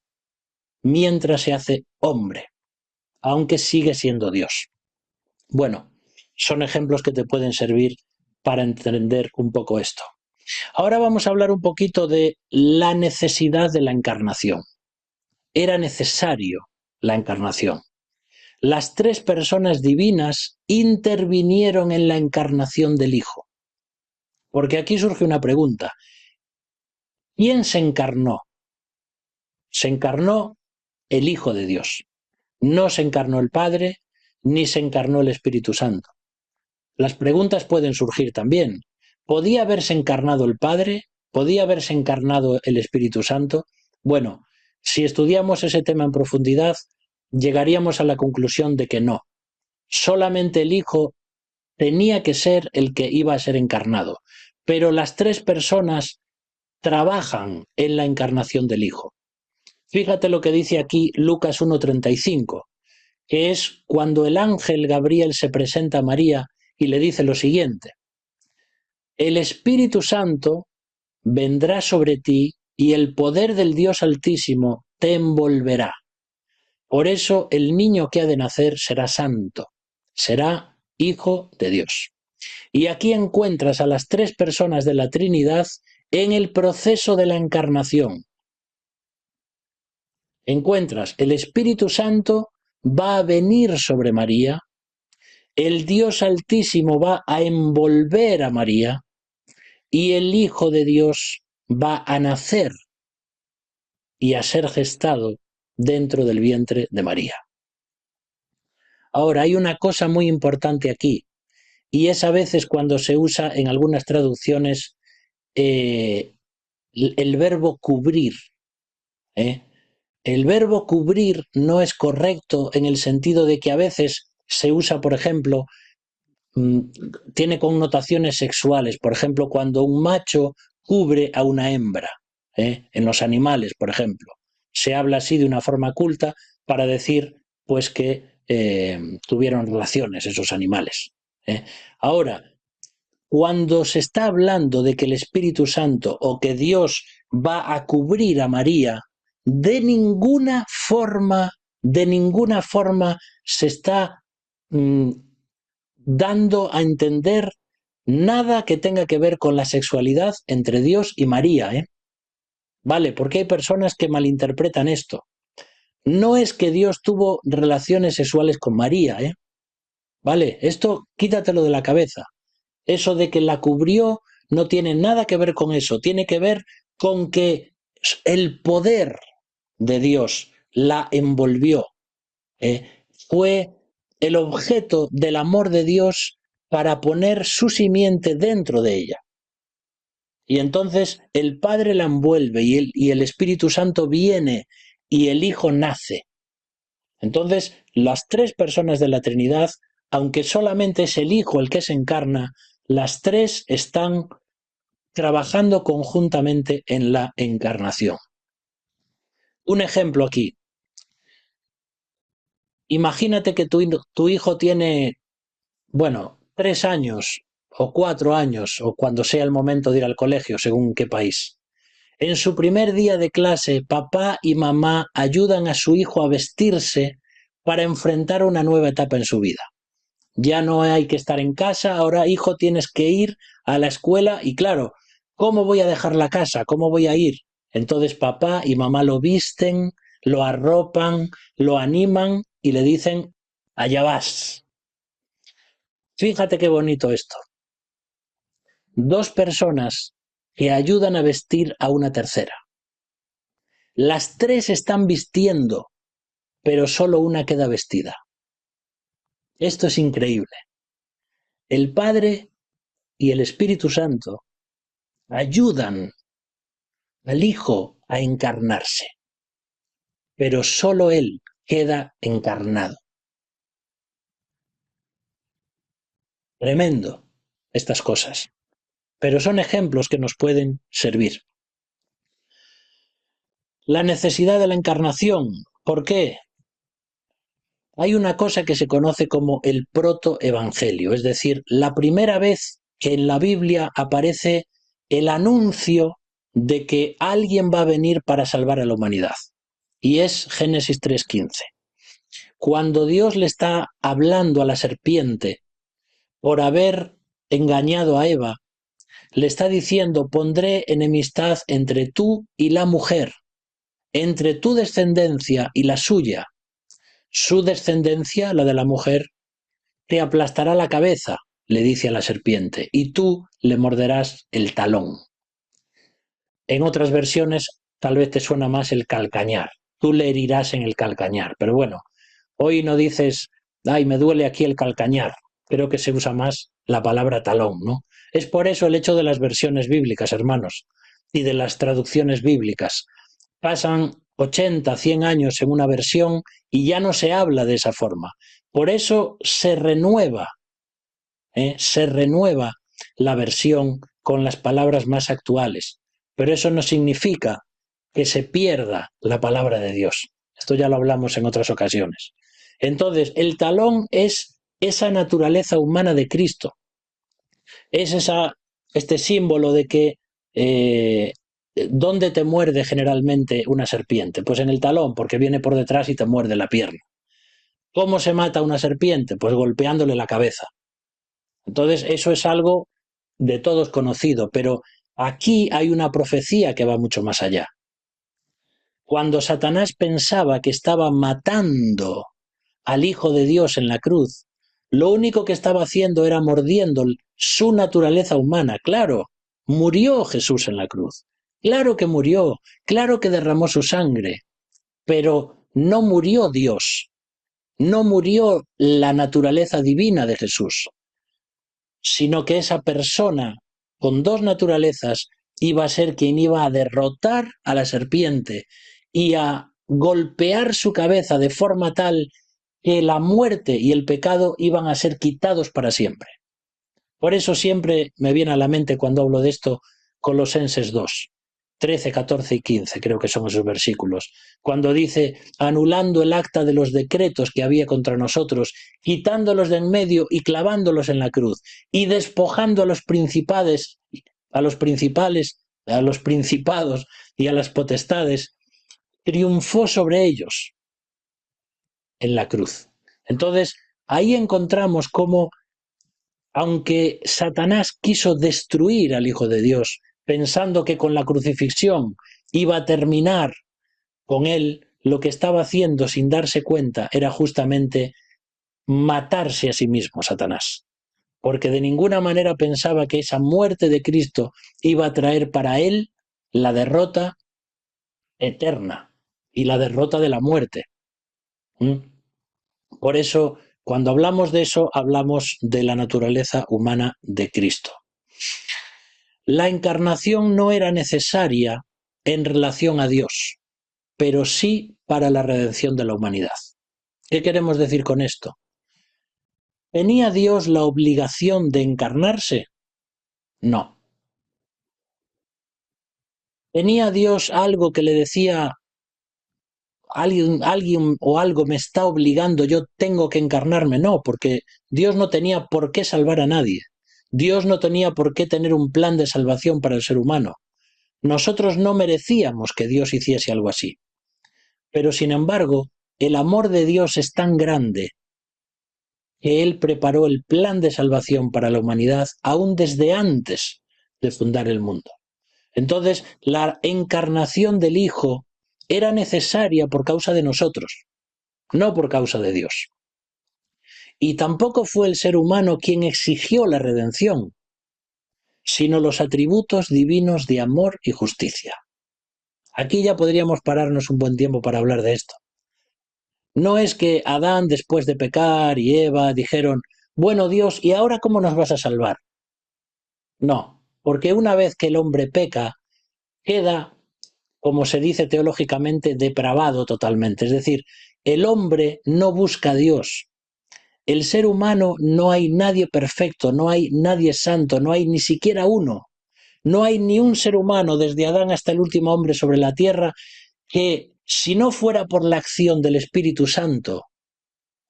mientras se hace hombre, aunque sigue siendo Dios. Bueno, son ejemplos que te pueden servir para entender un poco esto. Ahora vamos a hablar un poquito de la necesidad de la encarnación. Era necesario la encarnación. Las tres personas divinas intervinieron en la encarnación del Hijo. Porque aquí surge una pregunta. ¿Quién se encarnó? Se encarnó el Hijo de Dios. No se encarnó el Padre, ni se encarnó el Espíritu Santo. Las preguntas pueden surgir también. ¿Podía haberse encarnado el Padre? ¿Podía haberse encarnado el Espíritu Santo? Bueno, si estudiamos ese tema en profundidad, llegaríamos a la conclusión de que no. Solamente el Hijo tenía que ser el que iba a ser encarnado, pero las tres personas trabajan en la encarnación del Hijo. Fíjate lo que dice aquí Lucas 1:35, que es cuando el ángel Gabriel se presenta a María y le dice lo siguiente: el Espíritu Santo vendrá sobre ti y el poder del Dios Altísimo te envolverá. Por eso el niño que ha de nacer será santo, será hijo de Dios. Y aquí encuentras a las tres personas de la Trinidad en el proceso de la encarnación. Encuentras el Espíritu Santo va a venir sobre María, el Dios Altísimo va a envolver a María y el Hijo de Dios va a nacer y a ser gestado dentro del vientre de María. Ahora, hay una cosa muy importante aquí, y es a veces cuando se usa en algunas traducciones el verbo cubrir. El verbo cubrir no es correcto en el sentido de que a veces se usa, por ejemplo, tiene connotaciones sexuales, por ejemplo, cuando un macho cubre a una hembra, en los animales, por ejemplo. Se habla así de una forma culta para decir pues que tuvieron relaciones esos animales. Ahora, cuando se está hablando de que el Espíritu Santo o que Dios va a cubrir a María, de ninguna forma se está dando a entender nada que tenga que ver con la sexualidad entre Dios y María. Vale, porque hay personas que malinterpretan esto. No es que Dios tuvo relaciones sexuales con María, ¿eh? Vale, esto quítatelo de la cabeza. Eso de que la cubrió no tiene nada que ver con eso, tiene que ver con que el poder de Dios la envolvió. Fue el objeto del amor de Dios para poner su simiente dentro de ella. Y entonces el Padre la envuelve y el Espíritu Santo viene y el Hijo nace. Entonces, las tres personas de la Trinidad, aunque solamente es el Hijo el que se encarna, las tres están trabajando conjuntamente en la encarnación. Un ejemplo aquí. Imagínate que tu hijo tiene, bueno, 3 años o 4 años, o cuando sea el momento de ir al colegio, según qué país. En su primer día de clase, papá y mamá ayudan a su hijo a vestirse para enfrentar una nueva etapa en su vida. Ya no hay que estar en casa, ahora hijo tienes que ir a la escuela y claro, ¿cómo voy a dejar la casa? ¿Cómo voy a ir? Entonces papá y mamá lo visten, lo arropan, lo animan y le dicen, allá vas. Fíjate qué bonito esto. Dos personas que ayudan a vestir a una tercera. Las tres están vistiendo, pero solo una queda vestida. Esto es increíble. El Padre y el Espíritu Santo ayudan al Hijo a encarnarse, pero solo Él queda encarnado. Tremendo estas cosas, pero son ejemplos que nos pueden servir. La necesidad de la encarnación, ¿por qué? Hay una cosa que se conoce como el protoevangelio, es decir, la primera vez que en la Biblia aparece el anuncio de que alguien va a venir para salvar a la humanidad. Y es Génesis 3:15. Cuando Dios le está hablando a la serpiente por haber engañado a Eva, le está diciendo, pondré enemistad entre tú y la mujer, entre tu descendencia y la suya. Su descendencia, la de la mujer, te aplastará la cabeza, le dice a la serpiente, y tú le morderás el talón. En otras versiones tal vez te suena más el calcañar, tú le herirás en el calcañar, pero bueno, hoy no dices, ay, me duele aquí el calcañar, creo que se usa más la palabra talón, ¿no? Es por eso el hecho de las versiones bíblicas, hermanos, y de las traducciones bíblicas. Pasan 80, 100 años en una versión y ya no se habla de esa forma. Por eso se renueva la versión con las palabras más actuales. Pero eso no significa que se pierda la palabra de Dios. Esto ya lo hablamos en otras ocasiones. Entonces, el talón es esa naturaleza humana de Cristo. Es este símbolo de que ¿dónde te muerde generalmente una serpiente? Pues en el talón, porque viene por detrás y te muerde la pierna. ¿Cómo se mata una serpiente? Pues golpeándole la cabeza. Entonces, eso es algo de todos conocido, pero aquí hay una profecía que va mucho más allá. Cuando Satanás pensaba que estaba matando al Hijo de Dios en la cruz, lo único que estaba haciendo era mordiendo su naturaleza humana. Claro, murió Jesús en la cruz. Claro que murió, claro que derramó su sangre, pero no murió Dios, no murió la naturaleza divina de Jesús, sino que esa persona con dos naturalezas iba a ser quien iba a derrotar a la serpiente y a golpear su cabeza de forma tal que la muerte y el pecado iban a ser quitados para siempre. Por eso siempre me viene a la mente cuando hablo de esto Colosenses 2, 13, 14 y 15, creo que son esos versículos, cuando dice, anulando el acta de los decretos que había contra nosotros, quitándolos de en medio y clavándolos en la cruz, y despojando a los principales, a los principales, a los principados y a las potestades, triunfó sobre ellos en la cruz. Entonces, ahí encontramos cómo, aunque Satanás quiso destruir al Hijo de Dios, pensando que con la crucifixión iba a terminar con él, lo que estaba haciendo sin darse cuenta era justamente matarse a sí mismo, Satanás. Porque de ninguna manera pensaba que esa muerte de Cristo iba a traer para él la derrota eterna y la derrota de la muerte. Por eso, cuando hablamos de eso, hablamos de la naturaleza humana de Cristo. La encarnación no era necesaria en relación a Dios, pero sí para la redención de la humanidad. ¿Qué queremos decir con esto? ¿Tenía Dios la obligación de encarnarse? No. ¿Tenía Dios algo que le decía, alguien o algo me está obligando, yo tengo que encarnarme? No, porque Dios no tenía por qué salvar a nadie. Dios no tenía por qué tener un plan de salvación para el ser humano. Nosotros no merecíamos que Dios hiciese algo así. Pero sin embargo, el amor de Dios es tan grande que Él preparó el plan de salvación para la humanidad aún desde antes de fundar el mundo. Entonces, la encarnación del Hijo era necesaria por causa de nosotros, no por causa de Dios. Y tampoco fue el ser humano quien exigió la redención, sino los atributos divinos de amor y justicia. Aquí ya podríamos pararnos un buen tiempo para hablar de esto. No es que Adán, después de pecar, y Eva dijeron, bueno Dios, ¿y ahora cómo nos vas a salvar? No, porque una vez que el hombre peca, queda, como se dice teológicamente, depravado totalmente. Es decir, el hombre no busca a Dios. El ser humano no hay nadie perfecto, no hay nadie santo, no hay ni siquiera uno. No hay ni un ser humano, desde Adán hasta el último hombre sobre la tierra, que si no fuera por la acción del Espíritu Santo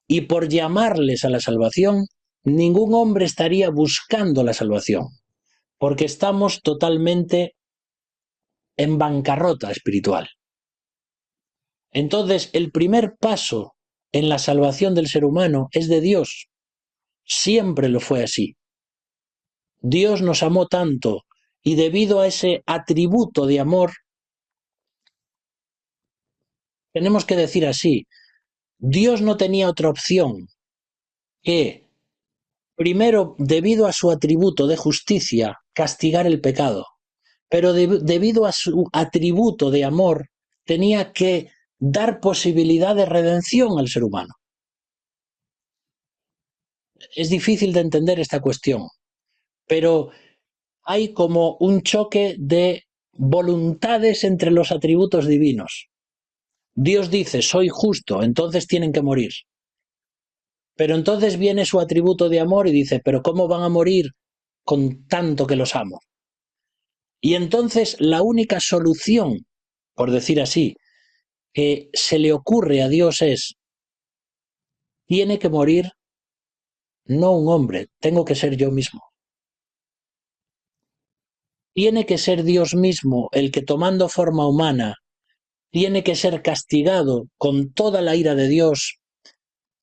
y por llamarles a la salvación, ningún hombre estaría buscando la salvación, porque estamos totalmente en bancarrota espiritual. Entonces, el primer paso en la salvación del ser humano es de Dios. Siempre lo fue así. Dios nos amó tanto y debido a ese atributo de amor, tenemos que decir así, Dios no tenía otra opción que, primero, debido a su atributo de justicia, castigar el pecado, pero debido a su atributo de amor, tenía que dar posibilidad de redención al ser humano. Es difícil de entender esta cuestión, pero hay como un choque de voluntades entre los atributos divinos. Dios dice, soy justo, entonces tienen que morir. Pero entonces viene su atributo de amor y dice, pero ¿cómo van a morir con tanto que los amo? Y entonces la única solución, por decir así, que se le ocurre a Dios es, tiene que morir no un hombre, tengo que ser yo mismo. Tiene que ser Dios mismo el que tomando forma humana tiene que ser castigado con toda la ira de Dios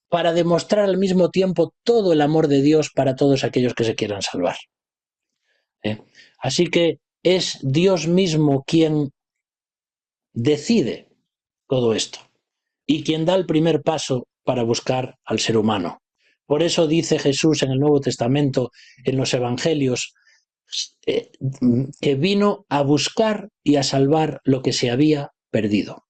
para demostrar al mismo tiempo todo el amor de Dios para todos aquellos que se quieran salvar. Así que es Dios mismo quien decide todo esto y quien da el primer paso para buscar al ser humano. Por eso dice Jesús en el Nuevo Testamento, en los Evangelios, que vino a buscar y a salvar lo que se había perdido.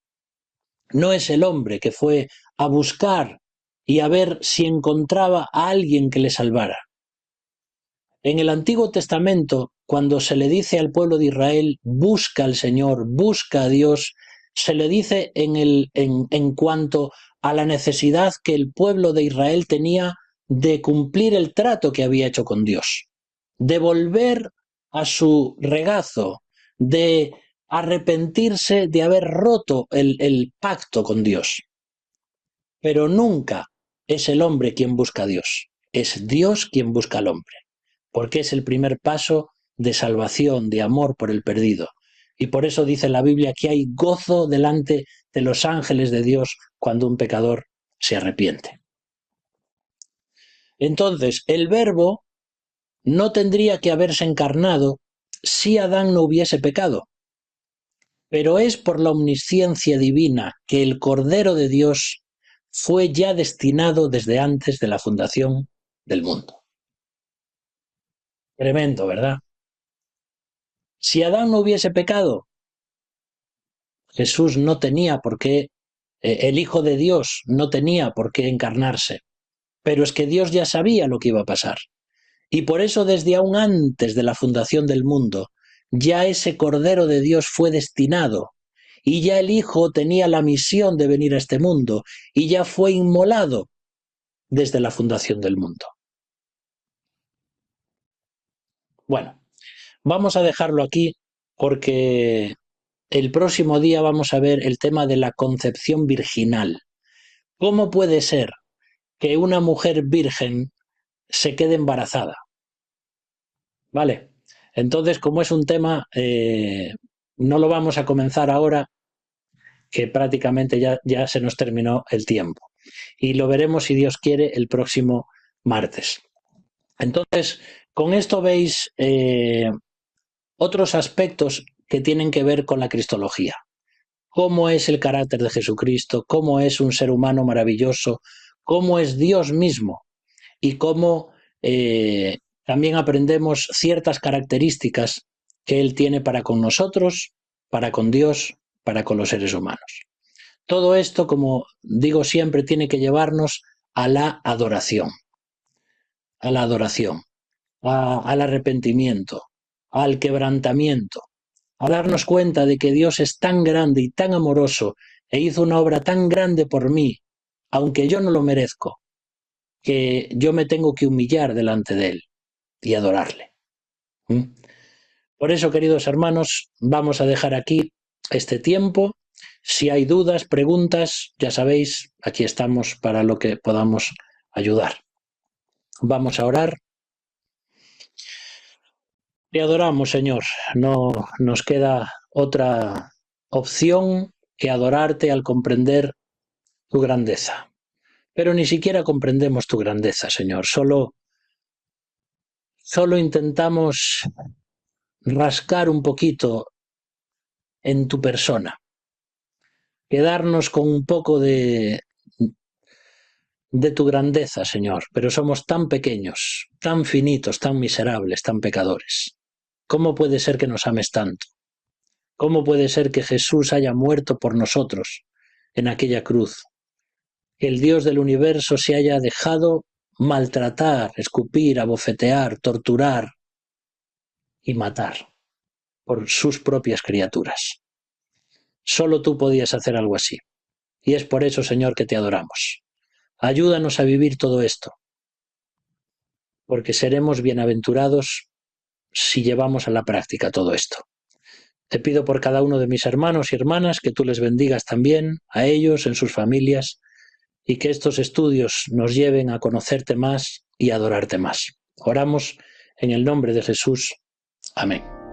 No es el hombre que fue a buscar y a ver si encontraba a alguien que le salvara. En el Antiguo Testamento, cuando se le dice al pueblo de Israel, busca al Señor, busca a Dios, se le dice en cuanto a la necesidad que el pueblo de Israel tenía de cumplir el trato que había hecho con Dios, de volver a su regazo, de arrepentirse de haber roto el pacto con Dios. Pero nunca es el hombre quien busca a Dios, es Dios quien busca al hombre, porque es el primer paso de salvación, de amor por el perdido. Y por eso dice la Biblia que hay gozo delante de los ángeles de Dios cuando un pecador se arrepiente. Entonces, el Verbo no tendría que haberse encarnado si Adán no hubiese pecado. pero es por la omnisciencia divina que el Cordero de Dios fue ya destinado desde antes de la fundación del mundo. Tremendo, ¿verdad? Si Adán no hubiese pecado, Jesús no tenía por qué, el Hijo de Dios no tenía por qué encarnarse. Pero es que Dios ya sabía lo que iba a pasar. Y por eso desde aún antes de la fundación del mundo, ya ese Cordero de Dios fue destinado. Y ya el Hijo tenía la misión de venir a este mundo. Y ya fue inmolado desde la fundación del mundo. Bueno, vamos a dejarlo aquí porque el próximo día vamos a ver el tema de la concepción virginal. ¿Cómo puede ser que una mujer virgen se quede embarazada? ¿Vale? Entonces, como es un tema, no lo vamos a comenzar ahora, que prácticamente ya se nos terminó el tiempo. Y lo veremos, si Dios quiere, el próximo martes. Entonces, con esto veis otros aspectos que tienen que ver con la cristología. Cómo es el carácter de Jesucristo, cómo es un ser humano maravilloso, cómo es Dios mismo y cómo también aprendemos ciertas características que Él tiene para con nosotros, para con Dios, para con los seres humanos. Todo esto, como digo siempre, tiene que llevarnos a la adoración, al arrepentimiento, al quebrantamiento, a darnos cuenta de que Dios es tan grande y tan amoroso e hizo una obra tan grande por mí, aunque yo no lo merezco, que yo me tengo que humillar delante de Él y adorarle. Por eso, queridos hermanos, vamos a dejar aquí este tiempo. Si hay dudas, preguntas, ya sabéis, aquí estamos para lo que podamos ayudar. Vamos a orar. Te adoramos, Señor. No nos queda otra opción que adorarte al comprender tu grandeza. Pero ni siquiera comprendemos tu grandeza, Señor. Solo intentamos rascar un poquito en tu persona. Quedarnos con un poco de tu grandeza, Señor. Pero somos tan pequeños, tan finitos, tan miserables, tan pecadores. ¿Cómo puede ser que nos ames tanto? ¿Cómo puede ser que Jesús haya muerto por nosotros en aquella cruz? Que el Dios del universo se haya dejado maltratar, escupir, abofetear, torturar y matar por sus propias criaturas. Solo tú podías hacer algo así. Y es por eso, Señor, que te adoramos. Ayúdanos a vivir todo esto, porque seremos bienaventurados si llevamos a la práctica todo esto. Te pido por cada uno de mis hermanos y hermanas que tú les bendigas también, a ellos, en sus familias, y que estos estudios nos lleven a conocerte más y a adorarte más. Oramos en el nombre de Jesús. Amén.